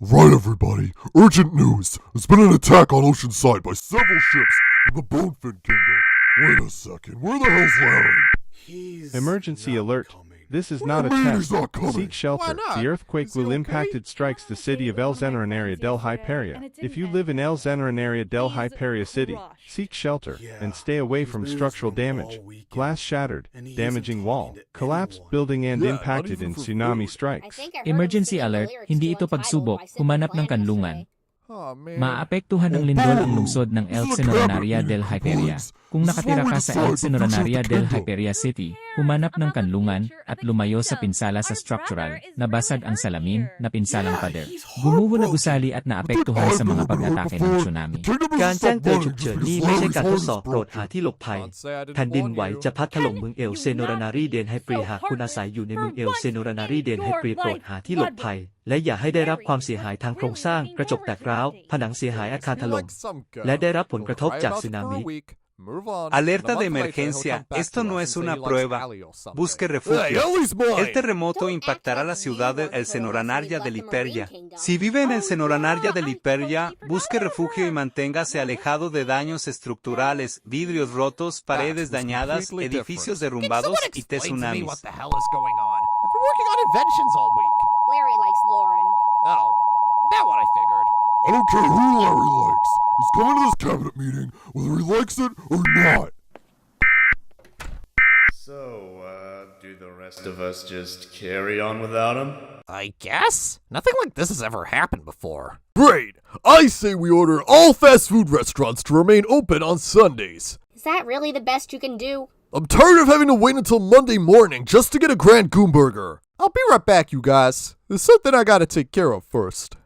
Right, everybody. Urgent news. There's been an attack on Oceanside by several ships from the Bonefin Kingdom. Wait a second. Where the hell's Larry? Emergency alert. Coming. This is What not do a you mean test. he's not coming? Seek shelter. Why not? The earthquake Is he will okay? impacted strikes the city of Xenoranaria Del Hyperia. If you live in Xenoranaria Del Hyperia City, seek shelter and stay away from structural damage. Glass shattered, damaging wall, collapsed building and impacted in tsunami strikes. Emergency alert, hindi ito pagsubok, humanap ng kanlungan. Oh, man. Maapektuhan ng lindol ang lungsod ng Xenoranaria Del Hyperia. Kung nakatira ka sa Xenoranaria Del Hyperia City, humanap ng kanlungan at lumayo sa pinsala sa structural, nabasag ang salamin na pinsalang pader. Gumuho na gusali at naapektuhan sa mga pag-atake ng tsunami. การแจ้งเตือนฉุกเฉินนี้ไม่ใช่การทดสอบโปรดหาที่หลบภัย Don't say I didn't แผ่นดิน warn ไหว you. จะพัดถล่มเมืองเอลเซโนรานารีเดนไฮเปรียหากคุณอาศัยอยู่ในเมืองเอลเซโนรานารีเดนไฮเปรียโปรดหาที่หลบภัย และอย่าให้ได้รับความเสียหายทางโครงสร้างกระจกแตกร้าวผนังเสียหายอาคารถ You're ล่ม like some guy. และได้รับผลกระทบ Cry จาก about สึ it นา for มิ a week. Move on. Alerta In a de month later, he'll emergencia. come back Esto to no us es and say una he likes prueba. Allie or something. Busque Hey, refugio. Ellie's mine. El terremoto impactará la ciudad de El Xenoranaria del Hyperia. Si vive en el Xenoranaria del Hyperia, busque refugio y manténgase alejado de daños estructurales, vidrios rotos, paredes dañadas, completely edificios different. derrumbados Can y someone explain to me tsunamis. what the hell is going on? I've been working on inventions all week. Larry likes Lauren. Oh, about what I figured. I don't care who Larry likes. He's coming to this cabinet meeting, whether he likes it or not. So, do the rest of us just carry on without him? I guess? Nothing like this has ever happened before. Great! I say we order all fast food restaurants to remain open on Sundays. Is that really the best you can do? I'm tired of having to wait until Monday morning just to get a Grand Goon Burger. I'll be right back, you guys. There's something I gotta take care of first.